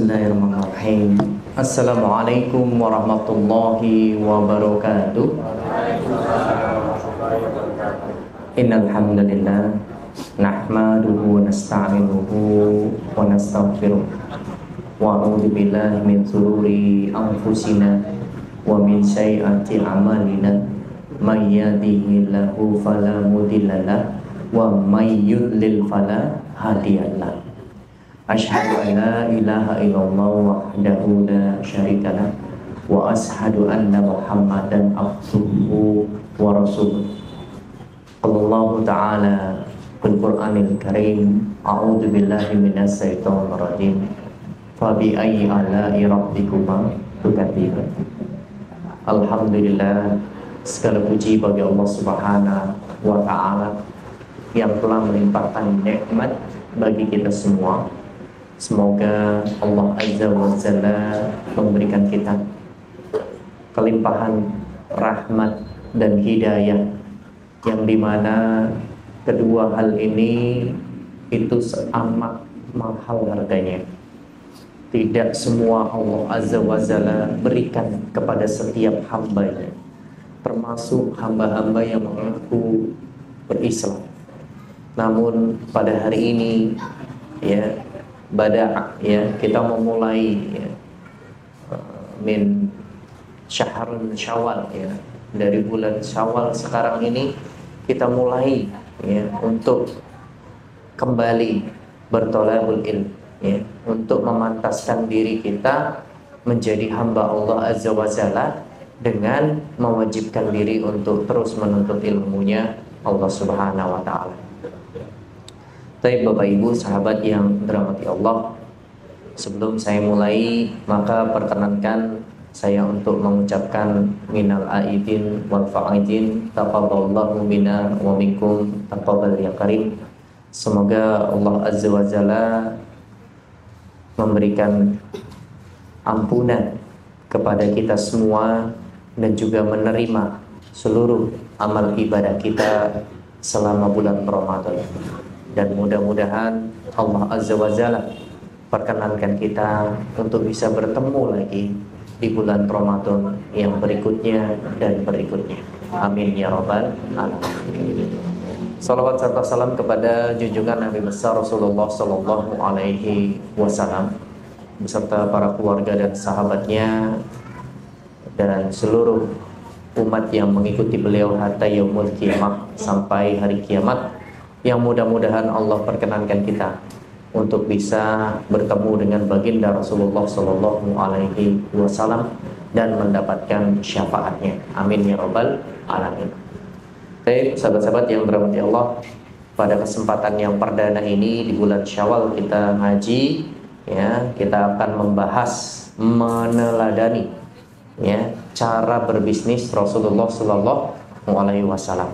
Bismillahirrahmanirrahim. Assalamualaikum warahmatullahi wabarakatuh. Innal hamdalillah nahmaduhu wa nasta'inuhu wa nastaghfiruh wa a'udzu billahi min shururi anfusina wa min sayyiati a'malina may yahdihillahu fala mudilla lahu wa may yudlil fala hadiya lahu. Asyhadu an la ilaha illallah wahdahu la syarika lah wa asyhadu anna Muhammadan abduhu wa rasuluh. Qala ta'ala fil Qur'anil Karim, a'udzu billahi minasy syaithanir rajim. Fa bi ayyi ala'i rabbikuma tukadziban. Alhamdulillah, segala puji bagi Allah Subhanahu wa taala yang telah melimpahkan nikmat bagi kita semua. Semoga Allah Azza wa Jalla memberikan kita kelimpahan rahmat dan hidayah, yang dimana kedua hal ini itu amat mahal harganya. Tidak semua Allah Azza wa Jalla berikan kepada setiap hambanya, termasuk hamba-hamba yang mengaku berislam. Namun pada hari ini kita memulai min syahrul syawal, dari bulan Syawal sekarang ini kita mulai untuk kembali bertolabul ilm, untuk memantaskan diri kita menjadi hamba Allah Azza wa Jalla dengan mewajibkan diri untuk terus menuntut ilmunya Allah Subhanahu wa taala. Baik Bapak Ibu sahabat yang dirahmati Allah, sebelum saya mulai maka perkenankan saya untuk mengucapkan minal aidin wal fa'idin, taqabbalallahu minna wa minkum taqabbal ya karim. Semoga Allah Azza wa Jalla memberikan ampunan kepada kita semua dan juga menerima seluruh amal ibadah kita selama bulan Ramadan. Dan mudah-mudahan Allah Azza wa Jalla perkenankan kita untuk bisa bertemu lagi di bulan Ramadan yang berikutnya dan berikutnya. Amin ya rabbal alamin. Salawat serta salam kepada junjungan Nabi besar Rasulullah sallallahu alaihi wasallam beserta para keluarga dan sahabatnya dan seluruh umat yang mengikuti beliau hatta yaumul qiyamah, sampai hari kiamat, yang mudah-mudahan Allah perkenankan kita untuk bisa bertemu dengan baginda Rasulullah sallallahu alaihi wasallam dan mendapatkan syafaatnya. Amin ya rabbal alamin. Baik, sahabat-sahabat yang dirahmati Allah, pada kesempatan yang perdana ini di bulan Syawal kita ngaji, kita akan membahas meneladani cara berbisnis Rasulullah sallallahu alaihi wasallam.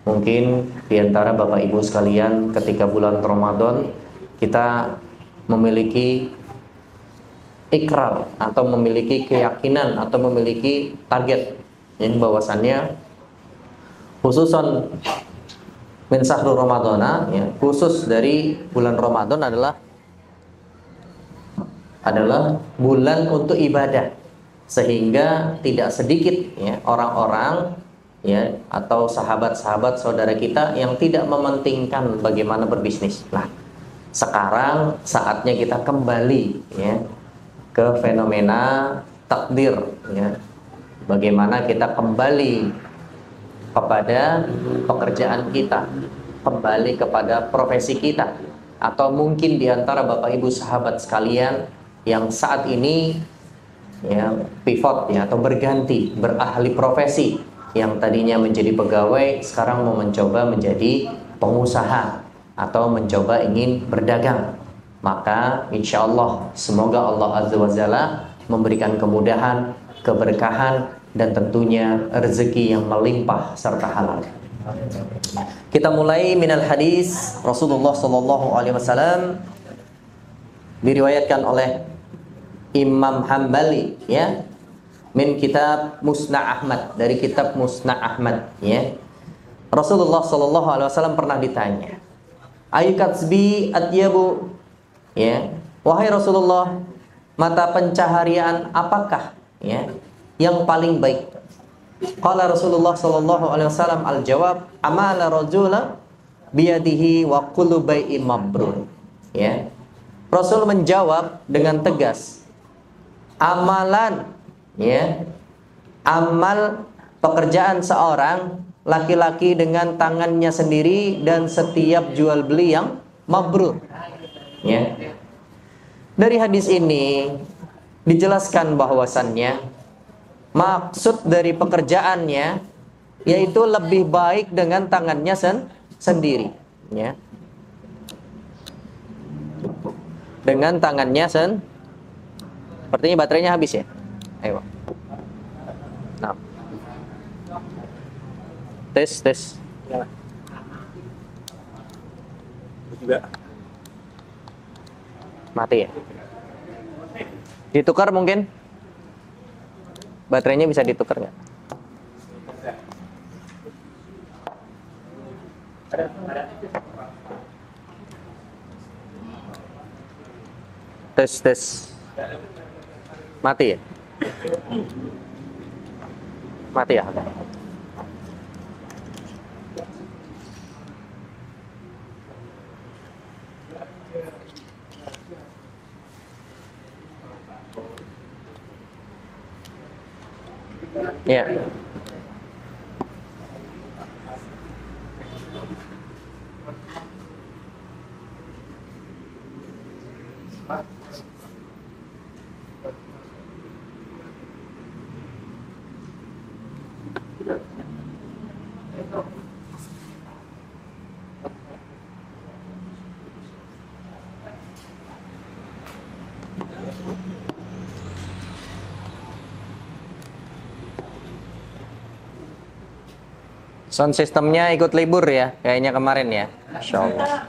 Mungkin diantara Bapak Ibu sekalian ketika bulan Ramadan kita memiliki ikrar atau memiliki keyakinan atau memiliki target yang bahwasannya khususon min syahrul ramadhana, khusus dari bulan Ramadan adalah bulan untuk ibadah, sehingga tidak sedikit orang-orang atau sahabat-sahabat saudara kita yang tidak mementingkan bagaimana berbisnis. Nah, sekarang saatnya kita kembali ke fenomena takdir, bagaimana kita kembali kepada pekerjaan kita, kembali kepada profesi kita, atau mungkin diantara Bapak Ibu sahabat sekalian yang saat ini pivot atau berganti beralih profesi, yang tadinya menjadi pegawai sekarang mau mencoba menjadi pengusaha atau mencoba ingin berdagang. Maka insya Allah semoga Allah Azza wa Jalla memberikan kemudahan, keberkahan, dan tentunya rezeki yang melimpah serta halal. Kita mulai minal hadis Rasulullah sallallahu alaihi wasallam, diriwayatkan oleh Imam Hambali min kitab Musna' Ahmad, dari kitab Musna' Ahmad Rasulullah sallallahu alaihi wasallam pernah ditanya, ayu katsbi atyabu, wahai Rasulullah, mata pencaharian apakah ya yang paling baik? Qala Rasulullah sallallahu alaihi wasallam, al-jawab amala rajula biyadihi wa kullu bai'in mabrur. Ya. Rasul menjawab dengan tegas, amalan ya, amal pekerjaan seorang laki-laki dengan tangannya sendiri dan setiap jual beli yang mabrur. Ya. Dari hadis ini dijelaskan bahwasannya maksud dari pekerjaannya yaitu lebih baik dengan tangannya sendiri, ya. Dengan tangannya sepertinya baterainya habis ya. Ayo. Nah. Tes. Juga. Mati ya. Ditukar mungkin? Baterainya bisa ditukar nggak? Tes. Mati ya? Mati ya? Ya. Sound sistemnya ikut libur ya, kayaknya kemarin ya. Masya Allah.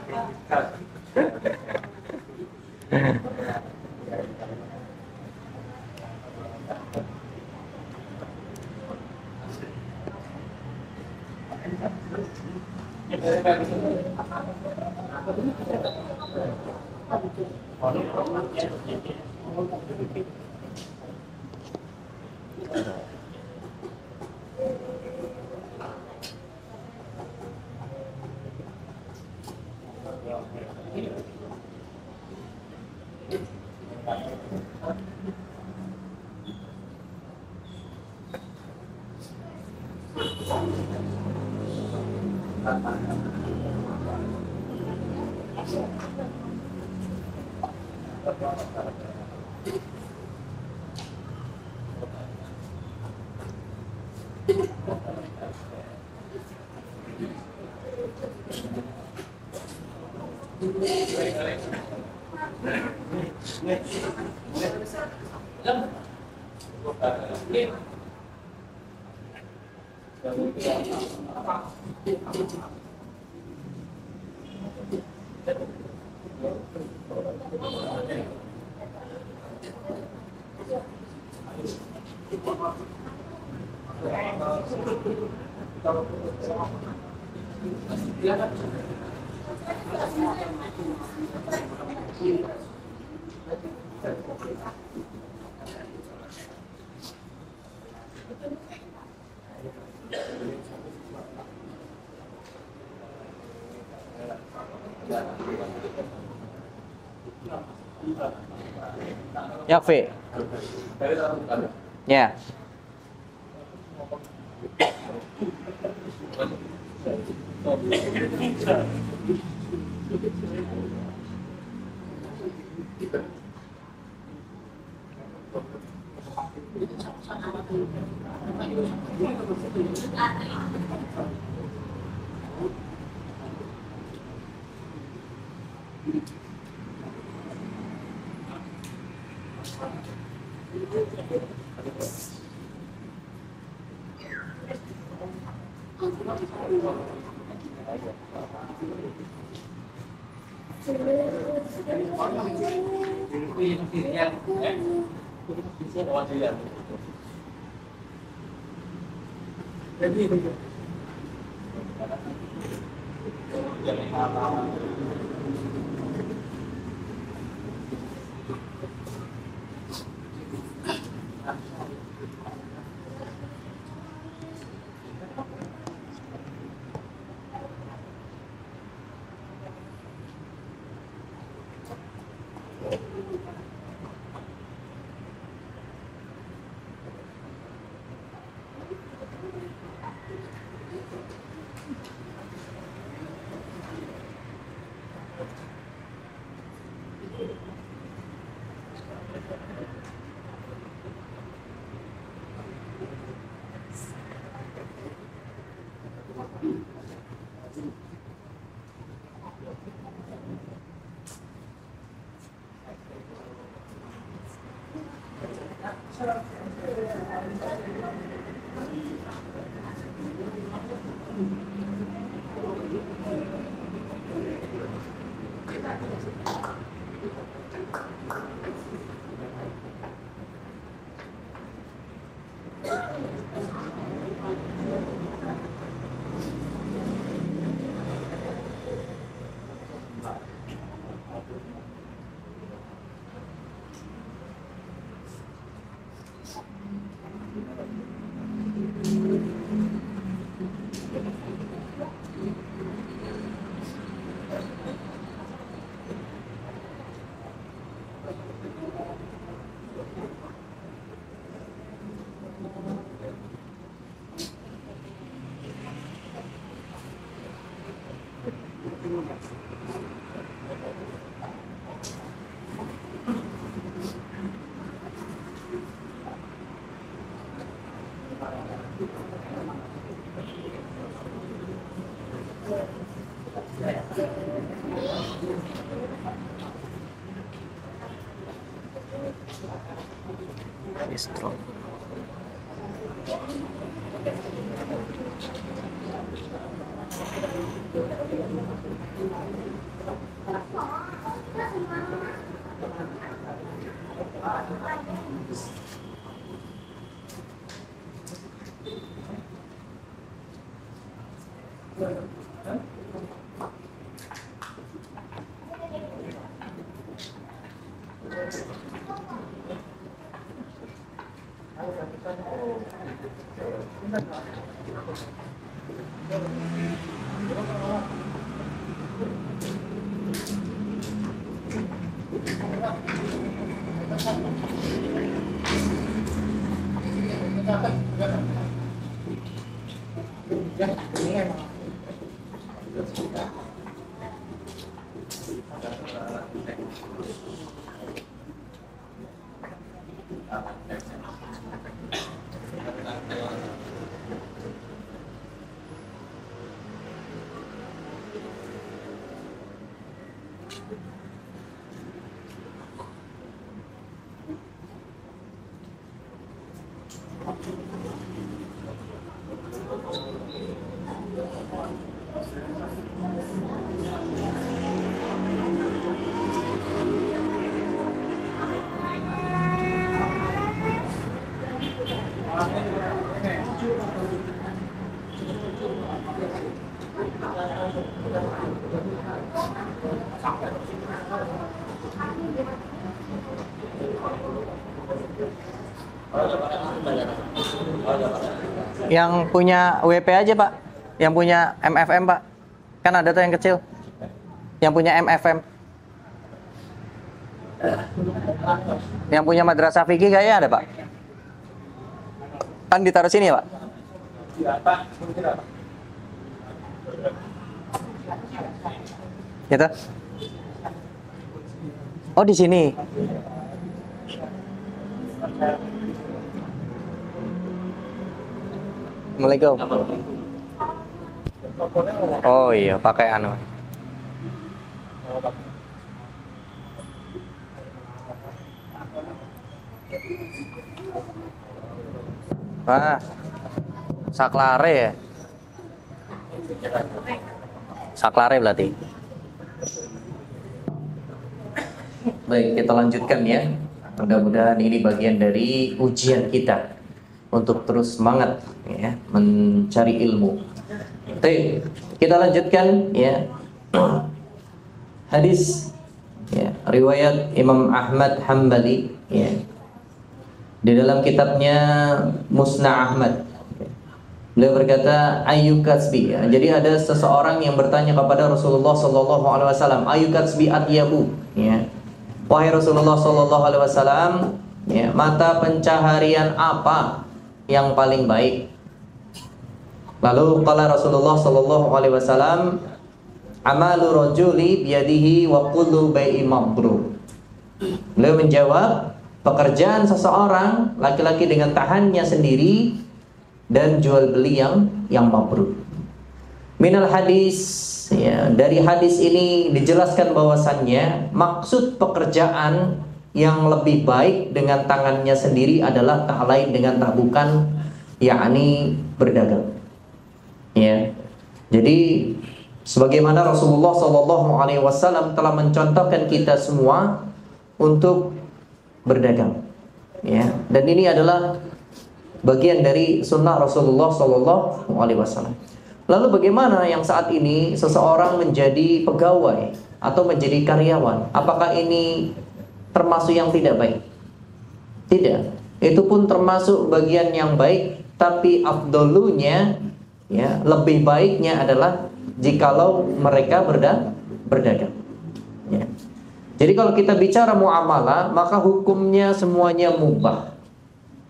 Yakfi. Ya. Istro. Yang punya WP aja Pak, yang punya MFM Pak, kan ada tuh yang kecil, yang punya MFM, yang punya madrasah fikih kayaknya ada Pak, kan ditaruh sini ya Pak. Gitu. Oh di sini. Assalamualaikum. Oh iya, pakai anu. Wah, saklare ya. Saklare berarti. Baik, kita lanjutkan ya. Mudah-mudahan ini bagian dari ujian kita untuk terus semangat ya mencari ilmu. Baik, kita lanjutkan ya. Hadis ya, riwayat Imam Ahmad Hambali ya. Di dalam kitabnya Musnad Ahmad. Beliau berkata ayu kasbi ya. Jadi ada seseorang yang bertanya kepada Rasulullah sallallahu alaihi wasallam, ayu kasbi atyabu ya. Wahai Rasulullah sallallahu alaihi wasallam, ya, mata pencaharian apa yang paling baik? Lalu qala Rasulullah sallallahu alaihi wasallam, amalu rajuli biyadihi wa kullu bai'in mabrur. Beliau menjawab, pekerjaan seseorang laki-laki dengan tangannya sendiri dan jual beli yang mabrur. Minal hadis, ya, dari hadis ini dijelaskan bahwasannya maksud pekerjaan yang lebih baik dengan tangannya sendiri adalah tak lain dengan tak bukan, yakni berdagang. Ya. Jadi sebagaimana Rasulullah SAW telah mencontohkan kita semua untuk berdagang, ya. Dan ini adalah bagian dari sunnah Rasulullah SAW. Lalu bagaimana yang saat ini seseorang menjadi pegawai atau menjadi karyawan? Apakah ini termasuk yang tidak baik? Tidak. Itu pun termasuk bagian yang baik, tapi afdalunya, ya, lebih baiknya adalah jikalau mereka berdagang. Ya. Jadi kalau kita bicara muamalah, maka hukumnya semuanya mubah.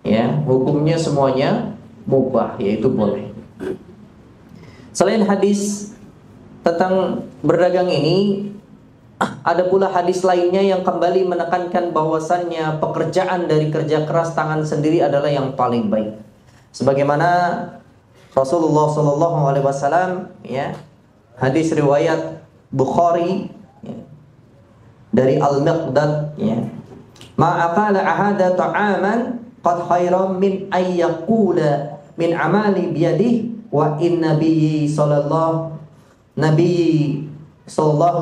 Ya, hukumnya semuanya mubah, yaitu boleh. Selain hadis tentang berdagang ini, ada pula hadis lainnya yang kembali menekankan bahwasannya pekerjaan dari kerja keras tangan sendiri adalah yang paling baik. Sebagaimana Rasulullah SAW, ya, hadis riwayat Bukhari, ya, dari Al-Miqdad, ya, ma'akala ahada ta'aman qad khairan min ayyakula min amali biyadih wa in nabiyyi sallallahu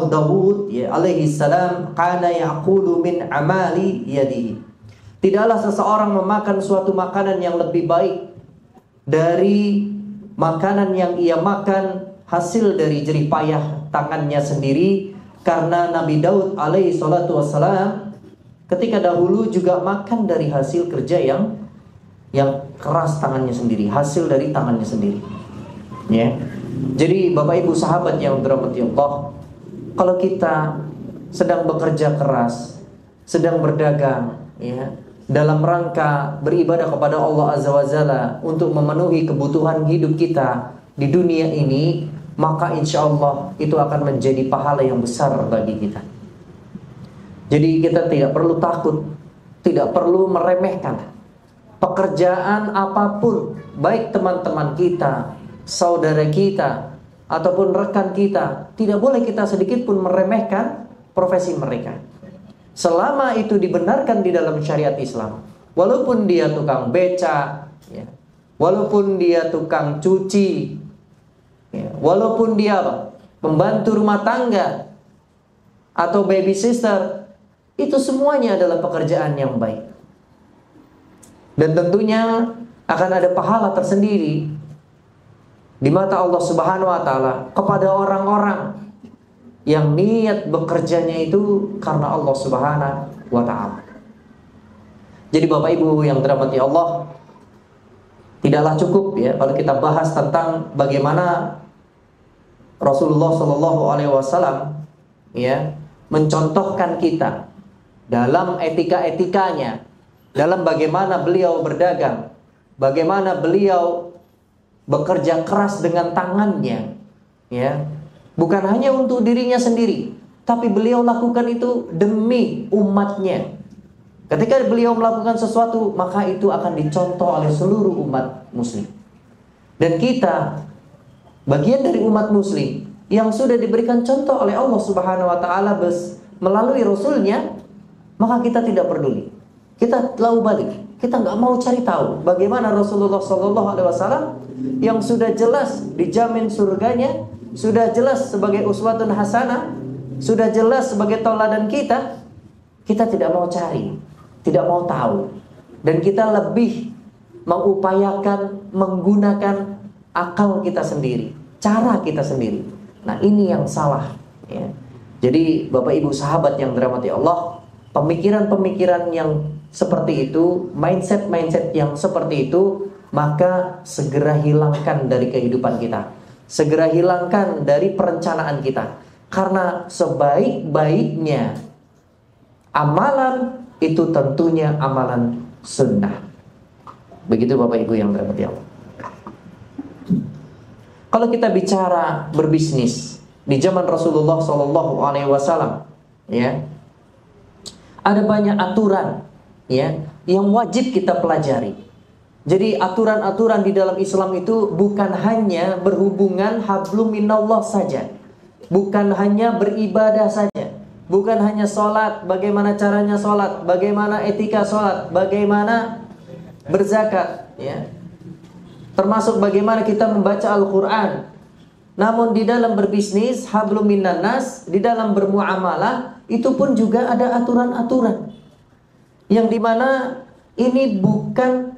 Dawud, ya, alaihi salam kana yaqulu min amali yadihi. Tidaklah seseorang memakan suatu makanan yang lebih baik dari makanan yang ia makan hasil dari jerih payah tangannya sendiri, karena Nabi Daud alaihi salatu wassalam ketika dahulu juga makan dari hasil kerja yang keras tangannya sendiri, hasil dari tangannya sendiri. Ya. Jadi Bapak Ibu sahabat yang dirahmati Allah, kalau kita sedang bekerja keras, sedang berdagang, ya, dalam rangka beribadah kepada Allah Azza wa Jalla untuk memenuhi kebutuhan hidup kita di dunia ini, maka insya Allah itu akan menjadi pahala yang besar bagi kita. Jadi kita tidak perlu takut, tidak perlu meremehkan pekerjaan apapun, baik teman-teman kita, saudara kita, ataupun rekan kita. Tidak boleh kita sedikit pun meremehkan profesi mereka, selama itu dibenarkan di dalam syariat Islam. Walaupun dia tukang beca, ya, walaupun dia tukang cuci, ya, walaupun dia pembantu rumah tangga atau babysitter, itu semuanya adalah pekerjaan yang baik. Dan tentunya akan ada pahala tersendiri di mata Allah Subhanahu wa taala kepada orang-orang yang niat bekerjanya itu karena Allah Subhanahu wa taala. Jadi Bapak Ibu yang dirahmati Allah, tidaklah cukup, ya, kalau kita bahas tentang bagaimana Rasulullah SAW, ya, mencontohkan kita dalam etika-etikanya, dalam bagaimana beliau berdagang, bagaimana beliau bekerja keras dengan tangannya, ya, bukan hanya untuk dirinya sendiri, tapi beliau lakukan itu demi umatnya. Ketika beliau melakukan sesuatu, maka itu akan dicontoh oleh seluruh umat muslim. Dan kita bagian dari umat muslim yang sudah diberikan contoh oleh Allah Subhanahu wa taala melalui rasulnya, maka kita tidak peduli. Kita lau balik, kita nggak mau cari tahu bagaimana Rasulullah SAW yang sudah jelas dijamin surganya, sudah jelas sebagai uswatun hasanah, sudah jelas sebagai tauladan kita. Kita tidak mau cari, tidak mau tahu, dan kita lebih mengupayakan menggunakan akal kita sendiri, cara kita sendiri. Nah, ini yang salah, ya. Jadi Bapak Ibu sahabat yang dirahmati Allah, pemikiran-pemikiran yang seperti itu, mindset-mindset yang seperti itu, maka segera hilangkan dari kehidupan kita, segera hilangkan dari perencanaan kita. Karena sebaik-baiknya amalan itu tentunya amalan sunnah. Begitu Bapak Ibu yang dirahmati Allah. Kalau kita bicara berbisnis di zaman Rasulullah SAW, ya, ada banyak aturan, ya, yang wajib kita pelajari. Jadi aturan-aturan di dalam Islam itu bukan hanya berhubungan hablum minallah saja, bukan hanya beribadah saja, bukan hanya sholat, bagaimana caranya sholat, bagaimana etika sholat, bagaimana berzakat, ya, termasuk bagaimana kita membaca Al-Quran. Namun di dalam berbisnis, hablum minan nas, di dalam bermuamalah, itu pun juga ada aturan-aturan yang dimana ini bukan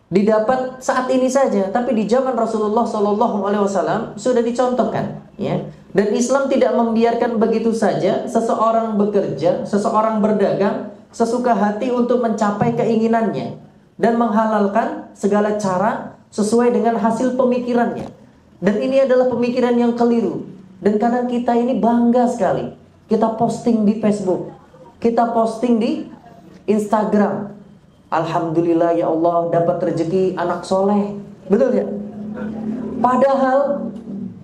didapat saat ini saja, tapi di zaman Rasulullah SAW sudah dicontohkan, ya. Dan Islam tidak membiarkan begitu saja seseorang bekerja, seseorang berdagang sesuka hati untuk mencapai keinginannya dan menghalalkan segala cara sesuai dengan hasil pemikirannya. Dan ini adalah pemikiran yang keliru. Dan kadang kita ini bangga sekali, kita posting di Facebook, kita posting di Instagram, alhamdulillah ya Allah dapat rezeki anak soleh. Betul ya? Padahal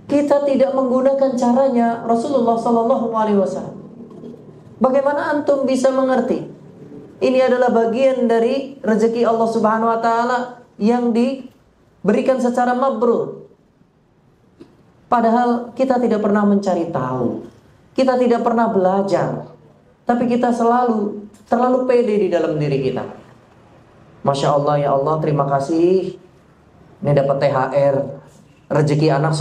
kita tidak menggunakan caranya Rasulullah SAW. Bagaimana antum bisa mengerti? Ini adalah bagian dari rezeki Allah Subhanahu wa taala yang diberikan secara mabrur. Padahal kita tidak pernah mencari tahu. Kita tidak pernah belajar. Tapi kita terlalu pede di dalam diri kita. Masya Allah ya Allah, terima kasih. Ini dapat THR, rezeki anak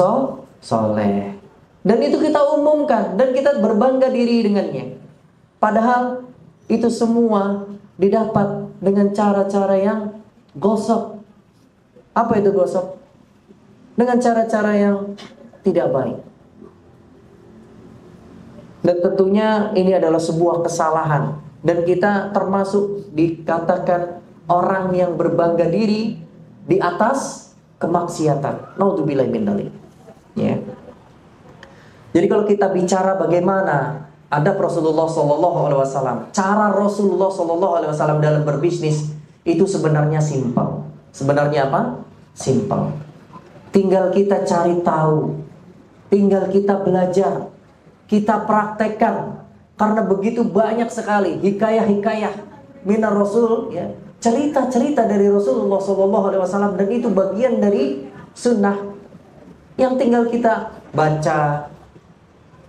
soleh. Dan itu kita umumkan dan kita berbangga diri dengannya. Padahal itu semua didapat dengan cara-cara yang gosok. Apa itu gosok? Dengan cara-cara yang tidak baik. Dan tentunya ini adalah sebuah kesalahan. Dan kita termasuk dikatakan orang yang berbangga diri di atas kemaksiatan. Naudzubillahi min dzalik. Ya. Jadi kalau kita bicara bagaimana adab Rasulullah SAW, cara Rasulullah SAW dalam berbisnis itu sebenarnya simpel. Sebenarnya apa? Simpel. Tinggal kita cari tahu, tinggal kita belajar, kita praktekkan. Karena begitu banyak sekali hikayah-hikayah minar Rasul, ya, cerita-cerita dari Rasulullah SAW, dan itu bagian dari sunnah yang tinggal kita baca,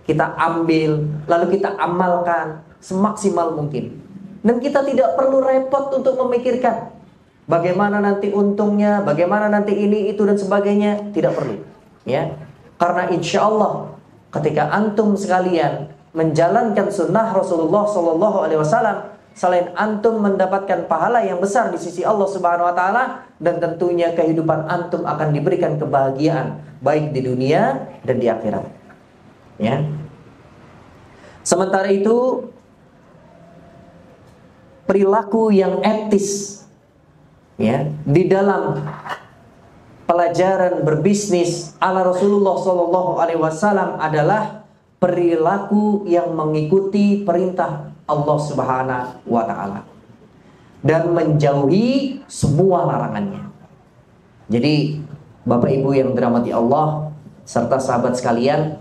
kita ambil, lalu kita amalkan semaksimal mungkin. Dan kita tidak perlu repot untuk memikirkan bagaimana nanti untungnya, bagaimana nanti ini, itu, dan sebagainya. Tidak perlu, ya. Karena insya Allah ketika antum sekalian menjalankan sunnah Rasulullah SAW, selain antum mendapatkan pahala yang besar di sisi Allah Subhanahu wa taala, dan tentunya kehidupan antum akan diberikan kebahagiaan baik di dunia dan di akhirat. Ya. Sementara itu, perilaku yang etis, ya, di dalam pelajaran berbisnis ala Rasulullah SAW adalah perilaku yang mengikuti perintah Allah Subhanahu wa taala dan menjauhi semua larangannya. Jadi, Bapak Ibu yang dirahmati Allah serta sahabat sekalian,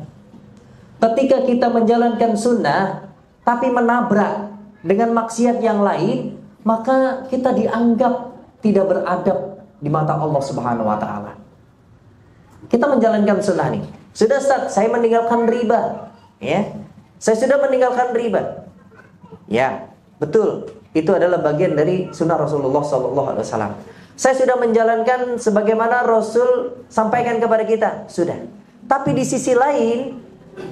ketika kita menjalankan sunnah tapi menabrak dengan maksiat yang lain, maka kita dianggap tidak beradab di mata Allah Subhanahu wa taala. Kita menjalankan sunnah nih. Sudah, Ustaz, saya meninggalkan riba, ya. Saya sudah meninggalkan riba. Ya, betul. Itu adalah bagian dari sunnah Rasulullah SAW. Saya sudah menjalankan sebagaimana Rasul sampaikan kepada kita, sudah. Tapi di sisi lain,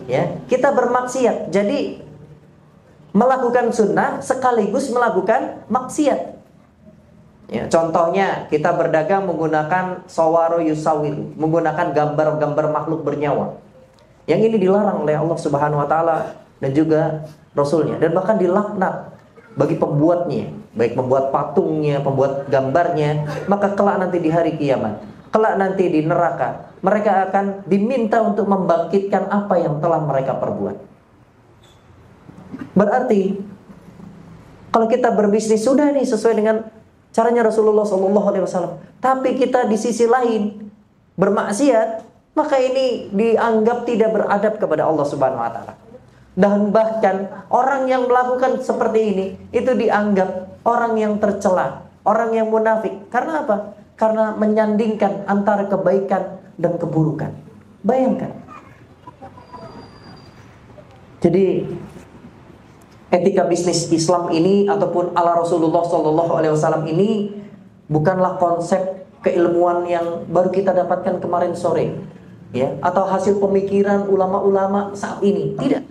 ya, kita bermaksiat. Jadi melakukan sunnah sekaligus melakukan maksiat. Ya, contohnya kita berdagang menggunakan sawaro yusawiru, menggunakan gambar-gambar makhluk bernyawa. Yang ini dilarang oleh Allah Subhanahu wa taala dan juga Rasulnya, dan bahkan dilaknat bagi pembuatnya, baik pembuat patungnya, pembuat gambarnya. Maka kelak nanti di hari kiamat, kelak nanti di neraka, mereka akan diminta untuk membangkitkan apa yang telah mereka perbuat. Berarti kalau kita berbisnis sudah nih sesuai dengan caranya Rasulullah SAW, tapi kita di sisi lain bermaksiat, maka ini dianggap tidak beradab kepada Allah Subhanahu wa taala. Dan bahkan orang yang melakukan seperti ini itu dianggap orang yang tercela, Orang yang munafik. Karena apa? Karena menyandingkan antara kebaikan dan keburukan. Bayangkan. Jadi etika bisnis Islam ini ataupun ala Rasulullah SAW ini bukanlah konsep keilmuan yang baru kita dapatkan kemarin sore, ya, atau hasil pemikiran ulama-ulama saat ini. Tidak.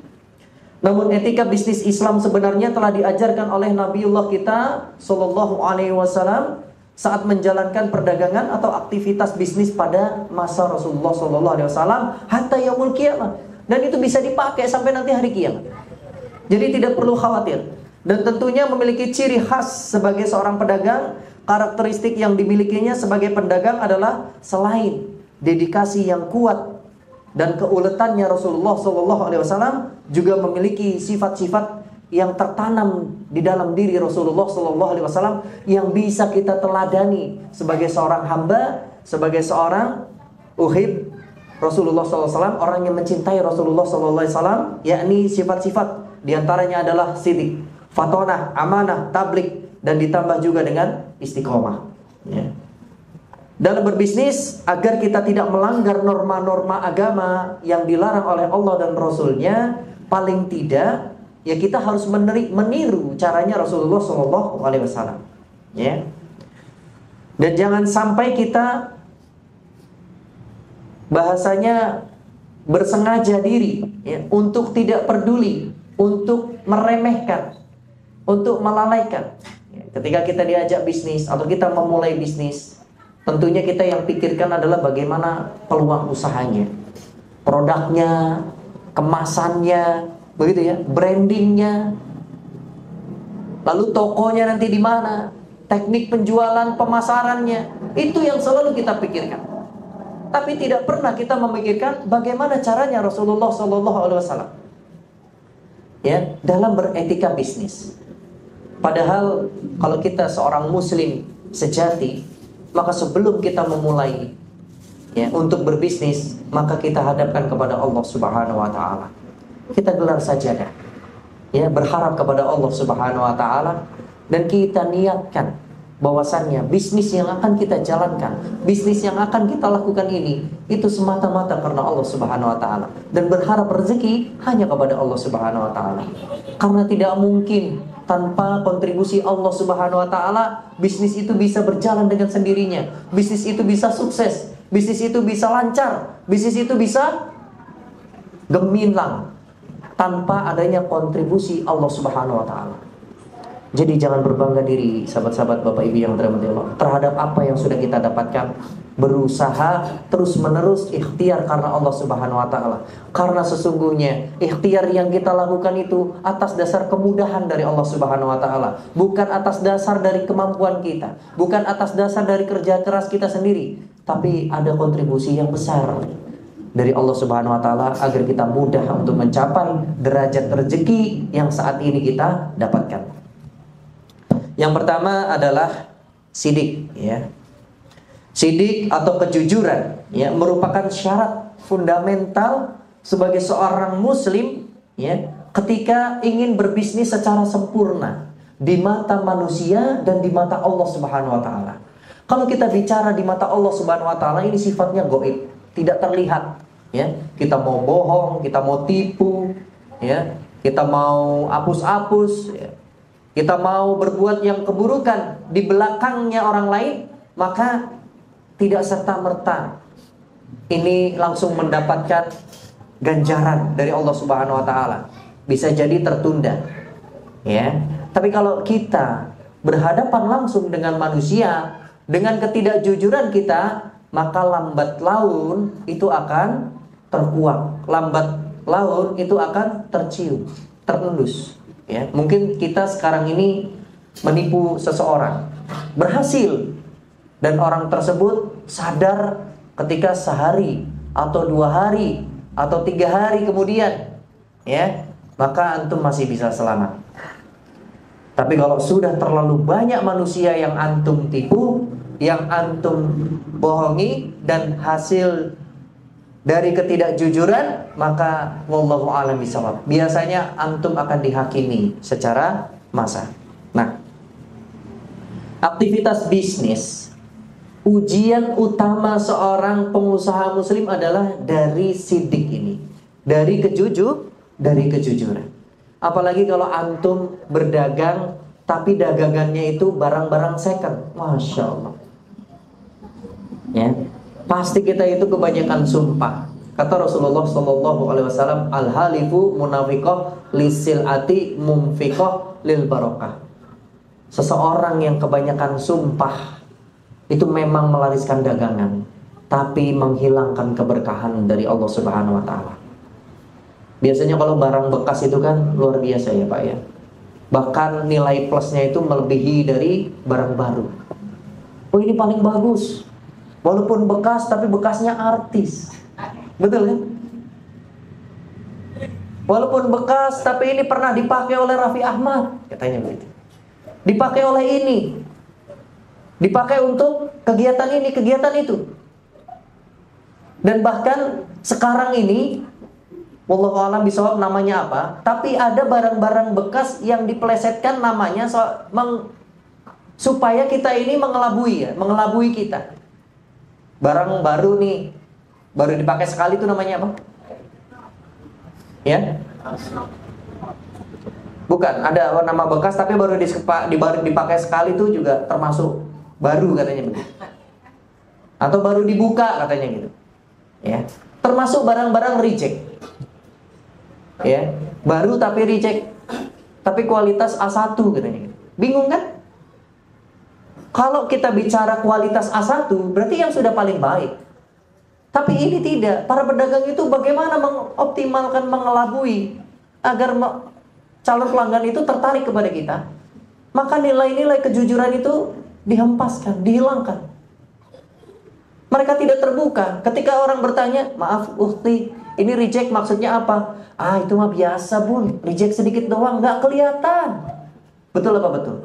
Namun etika bisnis Islam sebenarnya telah diajarkan oleh Nabiullah kita SAW saat menjalankan perdagangan atau aktivitas bisnis pada masa Rasulullah SAW hatta yaumul qiyamah. Dan itu bisa dipakai sampai nanti hari kiamat. Jadi tidak perlu khawatir. Dan tentunya memiliki ciri khas sebagai seorang pedagang. Karakteristik yang dimilikinya sebagai pedagang adalah selain dedikasi yang kuat dan keuletannya Rasulullah SAW juga memiliki sifat-sifat yang tertanam di dalam diri Rasulullah SAW yang bisa kita teladani sebagai seorang hamba, sebagai seorang uhib Rasulullah SAW, orang yang mencintai Rasulullah SAW, yakni sifat-sifat diantaranya adalah sidik, fatonah, amanah, tablik, dan ditambah juga dengan istiqomah. Ya. Dalam berbisnis, agar kita tidak melanggar norma-norma agama yang dilarang oleh Allah dan Rasulnya, paling tidak ya kita harus meniru caranya Rasulullah SAW. Ya. Dan jangan sampai kita bahasanya bersengaja diri ya, untuk tidak peduli, untuk meremehkan, untuk melalaikan. Ya, ketika kita diajak bisnis atau kita memulai bisnis, tentunya kita yang pikirkan adalah bagaimana peluang usahanya, produknya, kemasannya, begitu ya, brandingnya, lalu tokonya nanti di mana, teknik penjualan, pemasarannya, itu yang selalu kita pikirkan. Tapi tidak pernah kita memikirkan bagaimana caranya Rasulullah SAW ya dalam beretika bisnis. Padahal kalau kita seorang muslim sejati, maka sebelum kita memulai ya untuk berbisnis, maka kita hadapkan kepada Allah Subhanahu wa taala. Kita gelar sajadah. Ya, berharap kepada Allah Subhanahu wa taala dan kita niatkan bahwasannya bisnis yang akan kita jalankan, bisnis yang akan kita lakukan ini, itu semata-mata karena Allah Subhanahu wa taala, dan berharap rezeki hanya kepada Allah Subhanahu wa taala. Karena tidak mungkin tanpa kontribusi Allah Subhanahu wa taala bisnis itu bisa berjalan dengan sendirinya. Bisnis itu bisa sukses, bisnis itu bisa lancar, bisnis itu bisa gemilang tanpa adanya kontribusi Allah Subhanahu wa taala. Jadi jangan berbangga diri, sahabat-sahabat Bapak Ibu yang dirahmati Allah, terhadap apa yang sudah kita dapatkan. Berusaha terus menerus ikhtiar karena Allah Subhanahu wa taala. Karena sesungguhnya ikhtiar yang kita lakukan itu atas dasar kemudahan dari Allah Subhanahu wa taala, bukan atas dasar dari kemampuan kita, bukan atas dasar dari kerja keras kita sendiri, tapi ada kontribusi yang besar dari Allah Subhanahu wa taala agar kita mudah untuk mencapai derajat rezeki yang saat ini kita dapatkan. Yang pertama adalah sidik, ya. Sidik atau kejujuran, ya, merupakan syarat fundamental sebagai seorang muslim, ya, ketika ingin berbisnis secara sempurna di mata manusia dan di mata Allah Subhanahu wa taala. Kalau kita bicara di mata Allah Subhanahu wa taala, ini sifatnya gaib, tidak terlihat, ya. Kita mau bohong, kita mau tipu, ya, kita mau hapus-hapus, ya, kita mau berbuat yang keburukan di belakangnya orang lain, maka tidak serta-merta ini langsung mendapatkan ganjaran dari Allah Subhanahu wa taala. Bisa jadi tertunda. Ya. Tapi kalau kita berhadapan langsung dengan manusia, dengan ketidakjujuran kita, maka lambat laun itu akan terkuak. Lambat laun itu akan tercium, terendus. Ya, mungkin kita sekarang ini menipu seseorang, berhasil, dan orang tersebut sadar ketika sehari atau 2 hari atau 3 hari kemudian, ya, maka antum masih bisa selamat. Tapi kalau sudah terlalu banyak manusia yang antum tipu, yang antum bohongi, dan hasil dari ketidakjujuran, maka wallahu a'lam bishawab, biasanya antum akan dihakimi secara massal. Nah, aktivitas bisnis, ujian utama seorang pengusaha muslim adalah dari sidik ini, dari kejujuran. Apalagi kalau antum berdagang tapi dagangannya itu barang-barang second, masya Allah. Ya, pasti kita itu kebanyakan sumpah. Kata Rasulullah SAW, al-halifu munafiqah lisilati mumfiqah lil barokah. Seseorang yang kebanyakan sumpah itu memang melariskan dagangan, tapi menghilangkan keberkahan dari Allah Subhanahu wa taala. Biasanya kalau barang bekas itu kan luar biasa ya Pak ya. Bahkan nilai plusnya itu melebihi dari barang baru. Oh ini paling bagus. Walaupun bekas tapi bekasnya artis. Betul kan? Walaupun bekas tapi ini pernah dipakai oleh Raffi Ahmad, katanya begitu. Dipakai oleh ini. Dipakai untuk kegiatan ini, kegiatan itu. Dan bahkan sekarang ini wallahu a'lam bishawab namanya apa, tapi ada barang-barang bekas yang dipelesetkan namanya supaya kita ini mengelabui kita. Barang baru nih, baru dipakai sekali itu namanya apa? Ya? Bukan, ada nama bekas tapi baru dipakai sekali itu juga termasuk baru katanya begitu. Atau baru dibuka katanya gitu. Ya. Termasuk barang-barang reject. Ya, baru tapi reject. Tapi kualitas A1 katanya gitu. Bingung kan? Kalau kita bicara kualitas A1 berarti yang sudah paling baik. Tapi ini tidak. Para pedagang itu bagaimana mengoptimalkan, mengelabui agar calon pelanggan itu tertarik kepada kita. Maka nilai-nilai kejujuran itu dihempaskan, dihilangkan. Mereka tidak terbuka. Ketika orang bertanya, maaf Ukti, ini reject maksudnya apa? Ah itu mah biasa bun, reject sedikit doang, nggak kelihatan. Betul apa betul?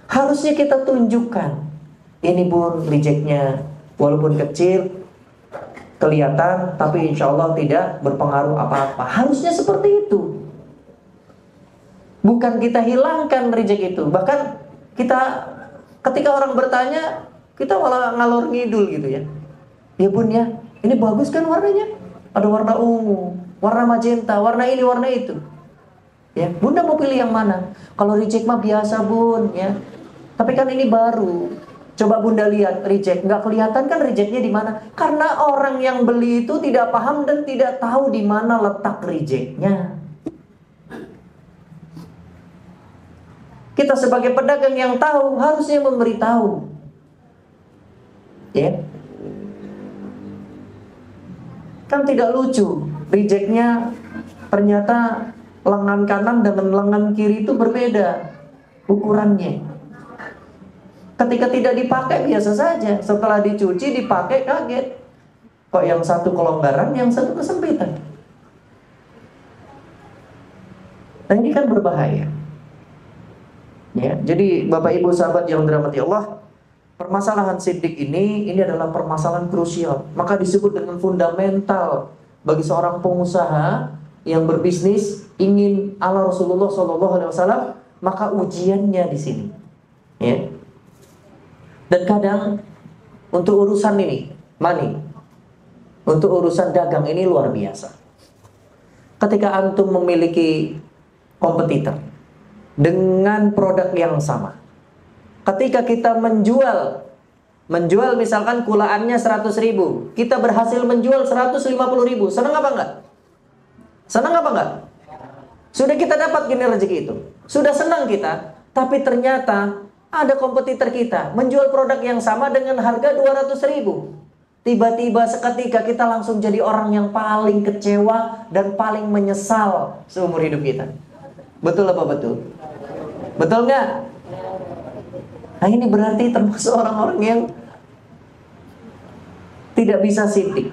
Harusnya kita tunjukkan. Ini bun rejectnya, walaupun kecil, kelihatan, tapi insya Allah tidak berpengaruh apa-apa. Harusnya seperti itu. Bukan kita hilangkan reject itu. Bahkan kita ketika orang bertanya, kita malah ngalor ngidul gitu ya. Ya bun ya, ini bagus kan warnanya? Ada warna ungu, warna magenta, warna ini, warna itu. Ya, bunda mau pilih yang mana? Kalau reject mah biasa bun ya. Tapi kan ini baru. Coba bunda lihat reject, nggak kelihatan kan rejectnya di mana? Karena orang yang beli itu tidak paham dan tidak tahu di mana letak rejectnya. Kita sebagai pedagang yang tahu harusnya memberitahu. Ya. Kan tidak lucu, rejectnya ternyata lengan kanan dengan lengan kiri itu berbeda ukurannya. Ketika tidak dipakai biasa saja, setelah dicuci dipakai kaget. Kok yang satu kelonggaran, yang satu kesempitan. Nah ini kan berbahaya. Ya, jadi Bapak Ibu sahabat yang dirahmati Allah, permasalahan sidik ini adalah permasalahan krusial. Maka disebut dengan fundamental bagi seorang pengusaha yang berbisnis ingin ala Rasulullah SAW. Maka ujiannya di sini. Ya. Dan kadang untuk urusan ini, money, untuk urusan dagang ini luar biasa. Ketika antum memiliki kompetitor dengan produk yang sama, ketika kita menjual misalkan kulaannya 100.000, kita berhasil menjual 150.000, senang apa enggak? Senang apa enggak? Sudah kita dapat gini rezeki itu, sudah senang kita, tapi ternyata ada kompetitor kita menjual produk yang sama dengan harga 200.000. Tiba-tiba seketika kita langsung jadi orang yang paling kecewa dan paling menyesal seumur hidup kita. Betul apa betul? Betul nggak? Nah ini berarti termasuk orang-orang yang tidak bisa sidik,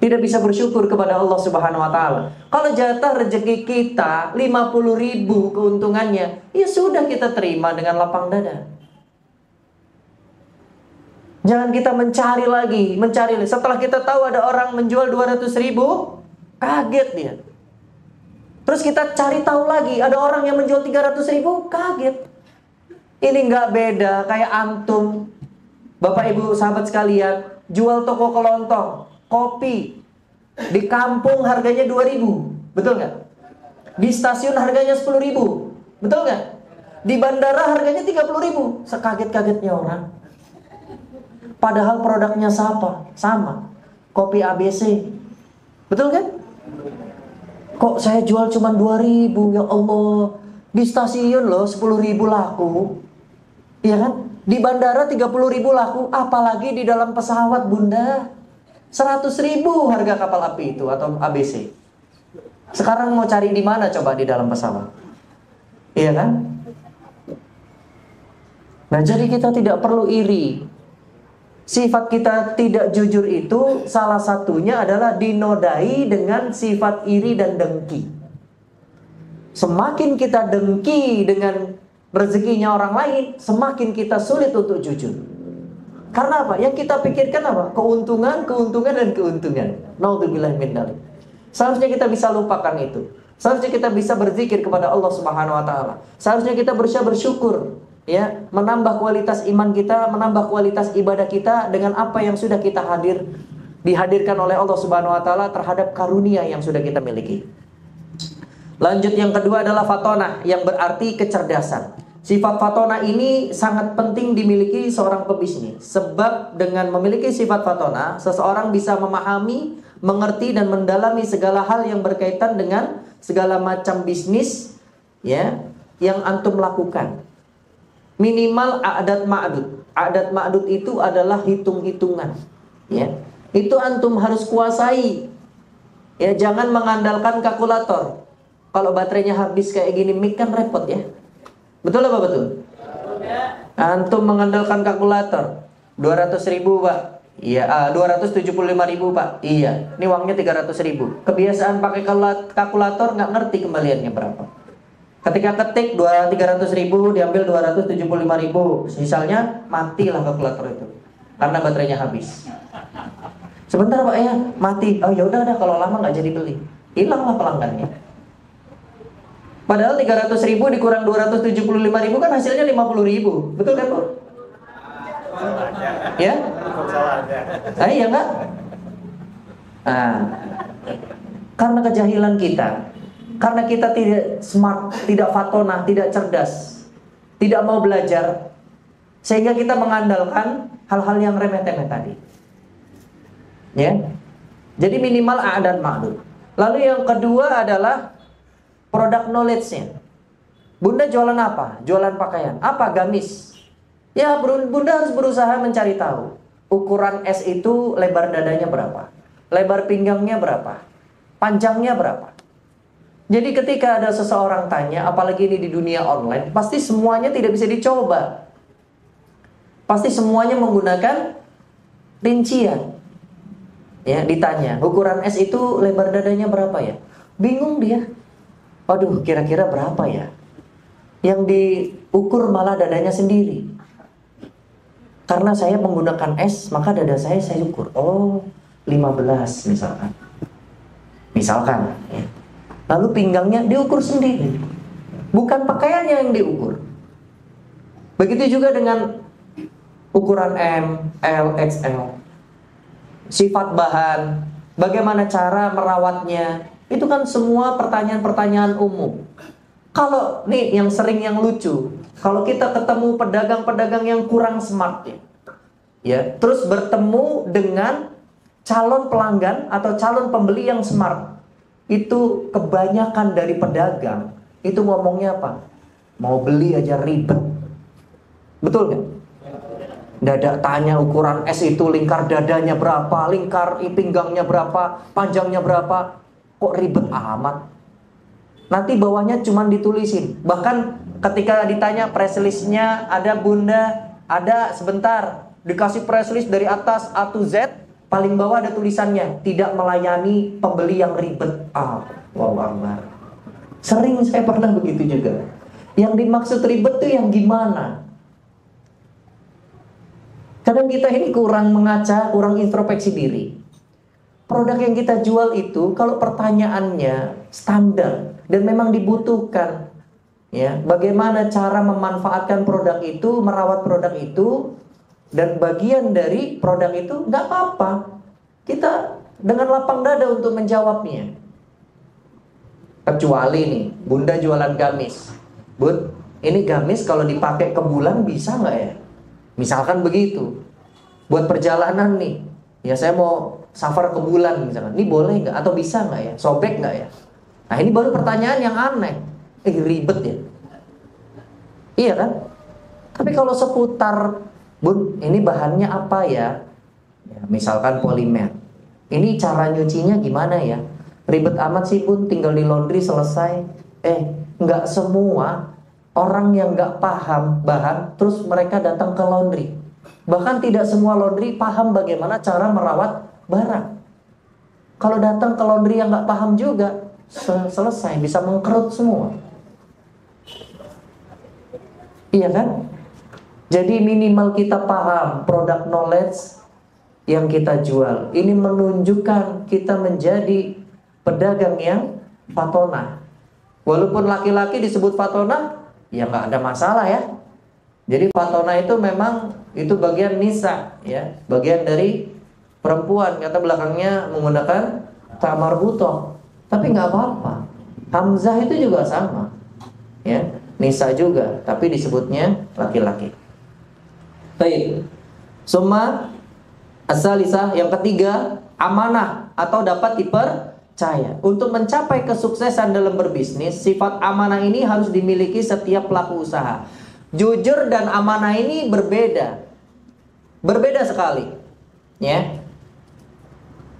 tidak bisa bersyukur kepada Allah Subhanahu wa taala. Kalau jatah rezeki kita 50.000 keuntungannya, ya sudah kita terima dengan lapang dada. Jangan kita mencari lagi. Setelah kita tahu ada orang menjual 200.000, kaget dia. Terus kita cari tahu lagi, ada orang yang menjual 300.000, kaget. Ini nggak beda kayak antum, Bapak Ibu sahabat sekalian, jual toko kelontong, kopi di kampung harganya 2.000, betul nggak? Di stasiun harganya 10.000, betul nggak? Di bandara harganya 30.000, sekaget-kagetnya orang. Padahal produknya sama, kopi ABC, betul kan? Kok saya jual cuma 2.000, ya Allah. Di stasiun loh 10.000 laku, iya kan? Di bandara 30.000 laku, apalagi di dalam pesawat bunda. 100.000 harga kapal api itu atau ABC. Sekarang mau cari di mana coba di dalam pesawat? Iya kan? Nah, jadi kita tidak perlu iri. Sifat kita tidak jujur itu salah satunya adalah dinodai dengan sifat iri dan dengki. Semakin kita dengki dengan rezekinya orang lain, semakin kita sulit untuk jujur. Karena apa? Yang kita pikirkan apa? Keuntungan, dan keuntungan. Naudzubillah min dzalik. Seharusnya kita bisa lupakan itu. Seharusnya kita bisa berzikir kepada Allah Subhanahu wa taala. Seharusnya kita berusaha bersyukur, ya, menambah kualitas iman kita, menambah kualitas ibadah kita dengan apa yang sudah kita dihadirkan oleh Allah Subhanahu wa taala terhadap karunia yang sudah kita miliki. Lanjut, yang kedua adalah fatonah, yang berarti kecerdasan. Sifat fatonah ini sangat penting dimiliki seorang pebisnis. Sebab dengan memiliki sifat fatonah, seseorang bisa memahami, mengerti dan mendalami segala hal yang berkaitan dengan segala macam bisnis, ya, yang antum lakukan. Minimal a'dad ma'dud. A'dad ma'dud itu adalah hitung-hitungan, ya. Itu antum harus kuasai. Ya, jangan mengandalkan kalkulator. Kalau baterainya habis kayak gini mic kan repot, ya. Betul apa betul? Antum mengandalkan kalkulator 200.000 Pak. Iya, 275.000 Pak. Iya, ini uangnya 300.000. Kebiasaan pakai kalkulator nggak ngerti kembaliannya berapa. Ketika ketik 300.000 diambil 275.000, misalnya matilah kalkulator itu karena baterainya habis. Sebentar Pak ya, mati. Oh ya udah kalau lama nggak jadi beli, hilanglah pelanggannya. Padahal 300.000 dikurang 275.000 kan hasilnya 50.000, betul kan Bu? Ya? Iya enggak? Nah, karena kejahilan kita, karena kita tidak smart, tidak fatonah, tidak cerdas, tidak mau belajar, sehingga kita mengandalkan hal-hal yang remeh-temeh tadi. Ya, jadi minimal a'dad ma'dud. Lalu yang kedua adalah product knowledge-nya. Bunda jualan apa? Jualan pakaian. Apa? Gamis. Ya, Bunda harus berusaha mencari tahu. Ukuran S itu lebar dadanya berapa? Lebar pinggangnya berapa? Panjangnya berapa? Jadi ketika ada seseorang tanya, apalagi ini di dunia online, pasti semuanya tidak bisa dicoba. Pasti semuanya menggunakan rincian. Ya, ditanya, ukuran S itu lebar dadanya berapa ya? Bingung dia. Waduh, kira-kira berapa ya? Yang diukur malah dadanya sendiri. Karena saya menggunakan S, maka dada saya ukur. Oh, 15 misalkan. Misalkan, ya. Lalu pinggangnya diukur sendiri. Bukan pakaiannya yang diukur. Begitu juga dengan ukuran M, L, XL. Sifat bahan, bagaimana cara merawatnya. Itu kan semua pertanyaan-pertanyaan umum. Kalau nih yang sering yang lucu, kalau kita ketemu pedagang-pedagang yang kurang smart ya, terus bertemu dengan calon pelanggan atau calon pembeli yang smart, itu kebanyakan dari pedagang itu ngomongnya apa? Mau beli aja ribet. Betul nggak? Dada tanya ukuran S itu lingkar dadanya berapa, lingkar pinggangnya berapa, panjangnya berapa. Kok ribet amat? Nanti bawahnya cuma ditulisin. Bahkan ketika ditanya press list-nya ada Bunda, ada sebentar. Dikasih press list dari atas A to Z, paling bawah ada tulisannya, tidak melayani pembeli yang ribet. Wow, Akbar. Sering saya pernah begitu juga. Yang dimaksud ribet tuh yang gimana? Kadang kita ini kurang mengaca, kurang introspeksi diri. Produk yang kita jual itu kalau pertanyaannya standar dan memang dibutuhkan, ya, bagaimana cara memanfaatkan produk itu, merawat produk itu, dan bagian dari produk itu, nggak apa-apa. Kita dengan lapang dada untuk menjawabnya. Kecuali nih, Bunda jualan gamis. Bun, ini gamis kalau dipakai ke bulan bisa nggak ya? Misalkan begitu. Buat perjalanan nih, ya saya mau safar ke bulan misalkan. Ini boleh nggak? Atau bisa nggak ya? Sobek nggak ya? Nah ini baru pertanyaan yang aneh. Ribet ya. Iya kan? Tapi kalau seputar, Bun, ini bahannya apa ya? Ya, misalkan polimer. Ini cara nyucinya gimana ya? Ribet amat sih, Bun, tinggal di laundry selesai. Nggak semua orang yang nggak paham bahan, terus mereka datang ke laundry. Bahkan tidak semua laundry paham bagaimana cara merawat barang. Kalau datang ke laundry yang nggak paham juga, selesai, bisa mengkerut semua. Iya kan? Jadi minimal kita paham produk knowledge yang kita jual. Ini menunjukkan kita menjadi pedagang yang fatona. Walaupun laki-laki disebut fatona, ya nggak ada masalah ya. Jadi fatona itu memang itu bagian nisa, ya, bagian dari perempuan. Kata belakangnya menggunakan ta marbutoh. Tapi nggak apa-apa. Hamzah itu juga sama, ya, nisa juga, tapi disebutnya laki-laki. Baik. Summa as-salisah, yang ketiga, amanah atau dapat dipercaya. Untuk mencapai kesuksesan dalam berbisnis, sifat amanah ini harus dimiliki setiap pelaku usaha. Jujur dan amanah ini berbeda. Berbeda sekali, ya.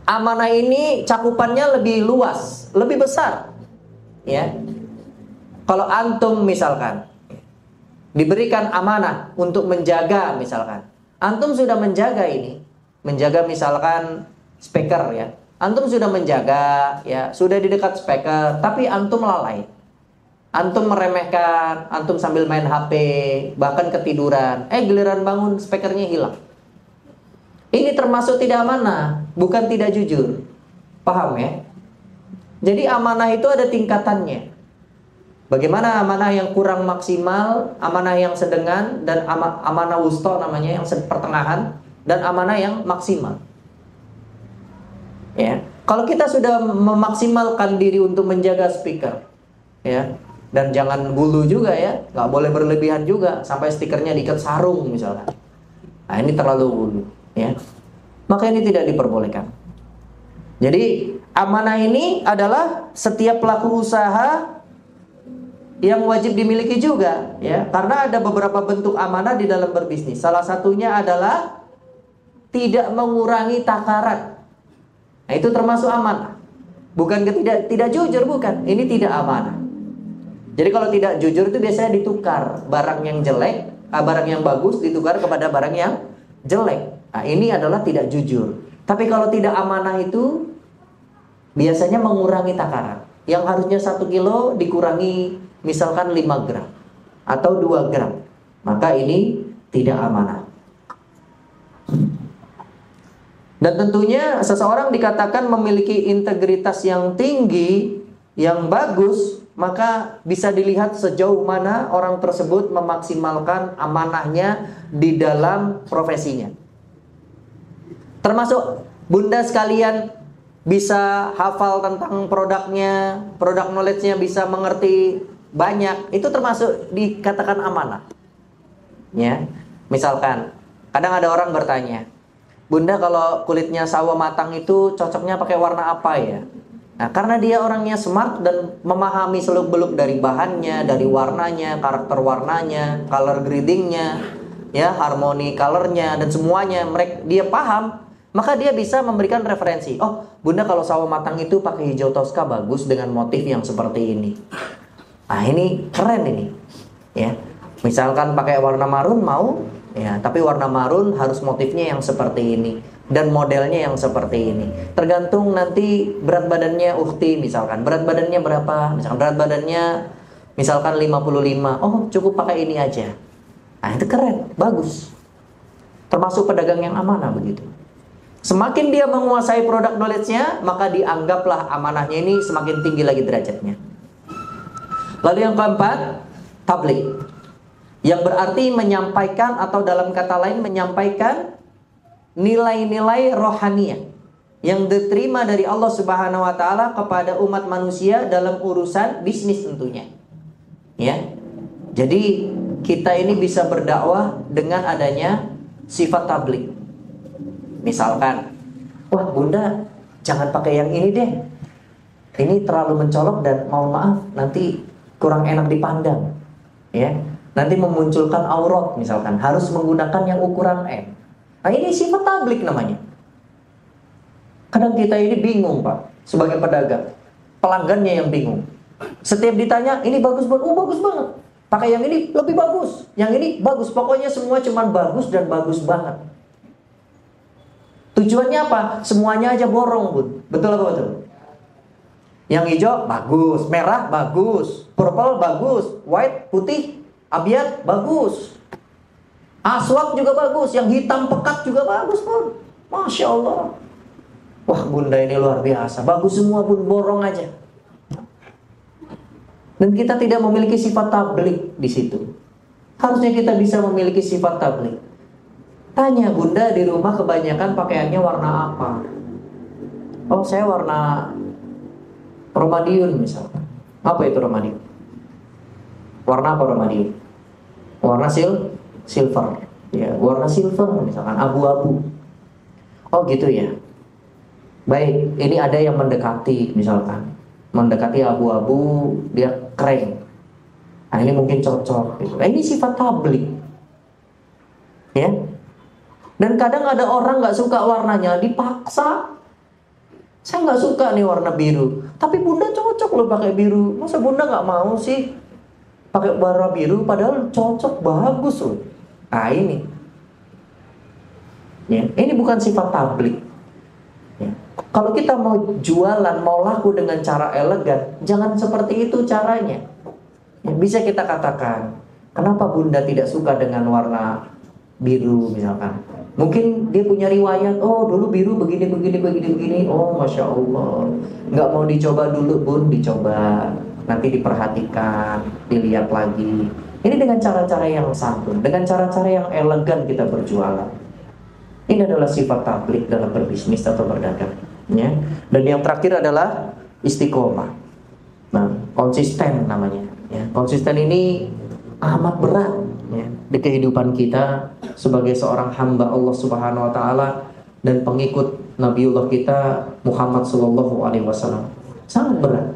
Amanah ini cakupannya lebih luas, lebih besar, ya. Kalau antum misalkan diberikan amanah untuk menjaga, misalkan antum sudah menjaga ini, menjaga misalkan speaker, ya. Antum sudah menjaga, ya, sudah di dekat speaker, tapi antum lalai. Antum meremehkan, antum sambil main HP, bahkan ketiduran. Giliran bangun speakernya hilang. Ini termasuk tidak amanah, bukan tidak jujur. Paham ya? Jadi amanah itu ada tingkatannya. Bagaimana amanah yang kurang maksimal, amanah yang sedengan, dan amanah wusta namanya, yang pertengahan, dan amanah yang maksimal. Ya, kalau kita sudah memaksimalkan diri untuk menjaga speaker, ya, dan jangan gulu juga ya, nggak boleh berlebihan juga sampai stikernya diikat sarung misalnya. Nah ini terlalu gulu, ya, maka ini tidak diperbolehkan. Jadi amanah ini adalah setiap pelaku usaha yang wajib dimiliki juga, ya, karena ada beberapa bentuk amanah di dalam berbisnis. Salah satunya adalah tidak mengurangi takaran. Nah, itu termasuk amanah. Bukan tidak jujur, bukan. Ini tidak amanah. Jadi kalau tidak jujur itu biasanya ditukar, barang yang jelek, barang yang bagus ditukar kepada barang yang jelek. Nah, ini adalah tidak jujur. Tapi kalau tidak amanah itu biasanya mengurangi takaran. Yang harusnya 1 kilo dikurangi misalkan 5 gram atau 2 gram. Maka ini tidak amanah. Dan tentunya seseorang dikatakan memiliki integritas yang tinggi, yang bagus, maka bisa dilihat sejauh mana orang tersebut memaksimalkan amanahnya di dalam profesinya. Termasuk bunda sekalian bisa hafal tentang produknya, produk knowledge-nya bisa mengerti banyak, itu termasuk dikatakan amanah. Ya, misalkan kadang ada orang bertanya, Bunda, kalau kulitnya sawo matang itu cocoknya pakai warna apa ya? Nah, karena dia orangnya smart dan memahami seluk-beluk dari bahannya, dari warnanya, karakter warnanya, color gradingnya, ya, harmoni colornya dan semuanya, dia paham, maka dia bisa memberikan referensi. Oh, Bunda, kalau sawo matang itu pakai hijau toska bagus dengan motif yang seperti ini. Nah, ini keren ini, ya. Misalkan pakai warna marun mau, ya, tapi warna marun harus motifnya yang seperti ini dan modelnya yang seperti ini. Tergantung nanti berat badannya ukhti, misalkan berat badannya berapa, misalkan berat badannya misalkan 55. Oh, cukup pakai ini aja. Nah, itu keren, bagus. Termasuk pedagang yang amanah begitu. Semakin dia menguasai produk knowledge-nya, maka dianggaplah amanahnya ini semakin tinggi lagi derajatnya. Lalu yang keempat, tabligh. Yang berarti menyampaikan, atau dalam kata lain menyampaikan nilai-nilai rohaniyah yang diterima dari Allah Subhanahu wa taala kepada umat manusia dalam urusan bisnis tentunya. Ya. Jadi kita ini bisa berdakwah dengan adanya sifat tabligh. Misalkan, wah Bunda, jangan pakai yang ini deh. Ini terlalu mencolok dan mohon maaf nanti kurang enak dipandang. Ya. Nanti memunculkan aurat misalkan, harus menggunakan yang ukuran M. Nah, ini sifat tabligh namanya. Kadang kita ini bingung, Pak, sebagai pedagang. Pelanggannya yang bingung. Setiap ditanya, ini bagus banget, bagus banget. Pakai yang ini lebih bagus, yang ini bagus. Pokoknya semua cuman bagus dan bagus banget. Tujuannya apa? Semuanya aja borong, Bun. Betul apa betul? Yang hijau bagus, merah bagus, purple bagus, white putih, abiyat bagus, aswad juga bagus, yang hitam pekat juga bagus, Bun. Masya Allah. Wah Bunda ini luar biasa, bagus semua, Bun, borong aja. Dan kita tidak memiliki sifat tabligh di situ. Harusnya kita bisa memiliki sifat tabligh. Tanya, Bunda di rumah kebanyakan pakaiannya warna apa? Oh, saya warna romadiun misalkan. Apa itu romadiun? Warna apa romadiun? Warna silver. Ya, warna silver misalkan, abu-abu. Oh gitu ya. Baik, ini ada yang mendekati misalkan. Mendekati abu-abu, dia krem. Nah, ini mungkin cocok gitu. Nah, ini sifat tabligh. Ya. Dan kadang ada orang nggak suka warnanya, dipaksa. Saya nggak suka nih warna biru, tapi Bunda cocok loh pakai biru. Masa Bunda nggak mau sih pakai warna biru, padahal cocok, bagus loh. Nah ini, ya, ini bukan sifat tabligh. Ya. Kalau kita mau jualan, mau laku dengan cara elegan, jangan seperti itu caranya. Ya, bisa kita katakan, kenapa Bunda tidak suka dengan warna biru misalkan? Mungkin dia punya riwayat, oh dulu biru begini. Oh Masya Allah, nggak mau dicoba dulu, Bun, dicoba. Nanti diperhatikan, dilihat lagi. Ini dengan cara-cara yang santun, dengan cara-cara yang elegan kita berjualan. Ini adalah sifat tabligh dalam berbisnis atau berdagang. Ya. Dan yang terakhir adalah istiqomah. Nah, konsisten namanya. Ya. Konsisten ini amat berat, ya, di kehidupan kita sebagai seorang hamba Allah Subhanahu wa taala dan pengikut Nabiullah kita Muhammad sallallahu alaihi wasallam. Sangat berat.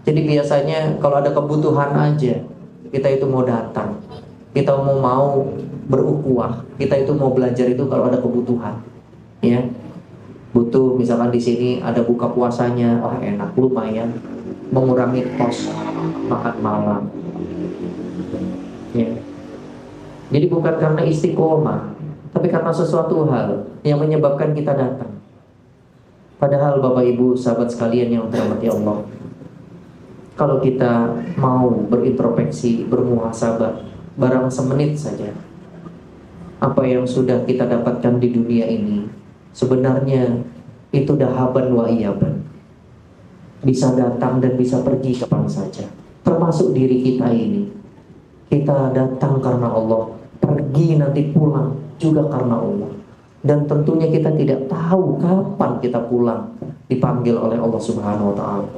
Jadi biasanya kalau ada kebutuhan aja, kita itu mau datang. Kita mau berukhuwah, kita itu mau belajar itu kalau ada kebutuhan. Ya. Butuh misalkan di sini ada buka puasanya, wah enak, lumayan mengurangi kos makan malam. Ya. Jadi bukan karena istiqomah, tapi karena sesuatu hal yang menyebabkan kita datang. Padahal Bapak Ibu sahabat sekalian yang dirahmati Allah, kalau kita mau berintrospeksi, bermuhasabah, barang semenit saja, apa yang sudah kita dapatkan di dunia ini sebenarnya itu dahaban wa iyaban, bisa datang dan bisa pergi kapan saja. Termasuk diri kita ini. Kita datang karena Allah, pergi nanti pulang juga karena Allah. Dan tentunya kita tidak tahu kapan kita pulang, dipanggil oleh Allah Subhanahu wa taala.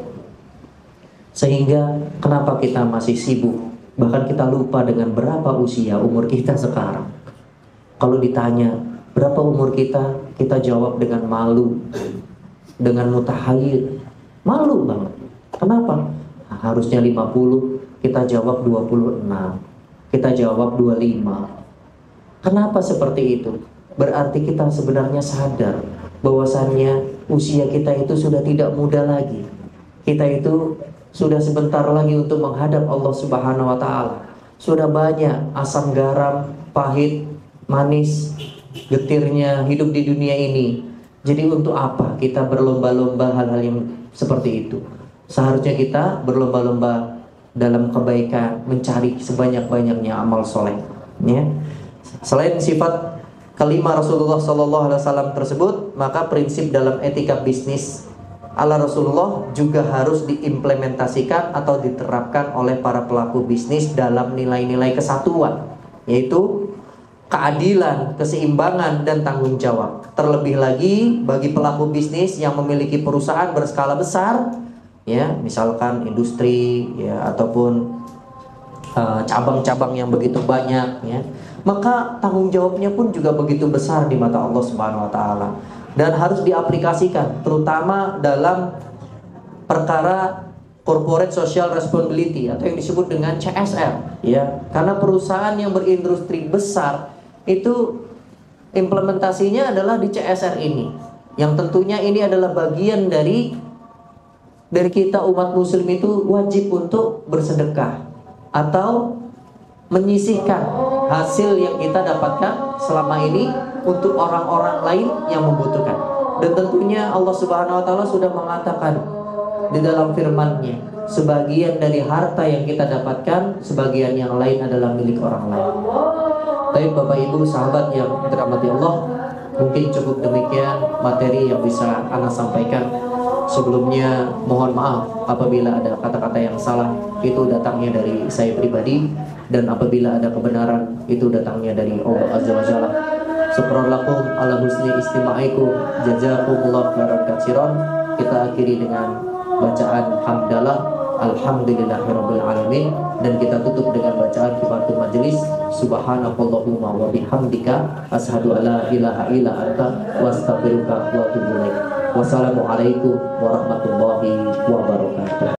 Sehingga kenapa kita masih sibuk, bahkan kita lupa dengan berapa usia umur kita sekarang. Kalau ditanya berapa umur kita jawab dengan malu, dengan mutahayir. Malu banget. Kenapa? Harusnya 50, kita jawab 26, kita jawab 25. Kenapa seperti itu? Berarti kita sebenarnya sadar bahwasannya usia kita itu sudah tidak muda lagi. Kita itu sudah sebentar lagi untuk menghadap Allah Subhanahu wa taala. Sudah banyak asam garam, pahit, manis, getirnya hidup di dunia ini. Jadi untuk apa kita berlomba-lomba hal-hal yang seperti itu? Seharusnya kita berlomba-lomba dalam kebaikan, mencari sebanyak-banyaknya amal soleh. Ya. Selain sifat kelima Rasulullah SAW tersebut, maka prinsip dalam etika bisnis ala Rasulullah juga harus diimplementasikan atau diterapkan oleh para pelaku bisnis dalam nilai-nilai kesatuan, yaitu keadilan, keseimbangan, dan tanggung jawab. Terlebih lagi bagi pelaku bisnis yang memiliki perusahaan berskala besar, ya, misalkan industri, ya, ataupun cabang-cabang yang begitu banyak, ya, maka tanggung jawabnya pun juga begitu besar di mata Allah Subhanahu wa taala dan harus diaplikasikan terutama dalam perkara corporate social responsibility atau yang disebut dengan CSR, ya. Karena perusahaan yang berindustri besar itu implementasinya adalah di CSR ini, yang tentunya ini adalah bagian dari kita umat muslim itu wajib untuk bersedekah atau menyisihkan hasil yang kita dapatkan selama ini untuk orang-orang lain yang membutuhkan. Dan tentunya Allah Subhanahu wa taala sudah mengatakan di dalam firman-Nya, sebagian dari harta yang kita dapatkan, sebagian yang lain adalah milik orang lain. Tapi Bapak Ibu sahabat yang dirahmati Allah, mungkin cukup demikian materi yang bisa Ana sampaikan. Sebelumnya mohon maaf apabila ada kata-kata yang salah, itu datangnya dari saya pribadi, dan apabila ada kebenaran itu datangnya dari Allah Azza wa Jalla. Syukrulakum ala husni istimaikum, jazakumullah khairan katsiran. Kita akhiri dengan bacaan hamdalah alhamdulillahirabbil alamin, dan kita tutup dengan bacaan kifaratul majelis subhanakallahumma wa bihamdika asyhadu alla ilaha illa anta wa astaghfiruka wa atubu ilaik. Wassalamualaikum warahmatullahi wabarakatuh.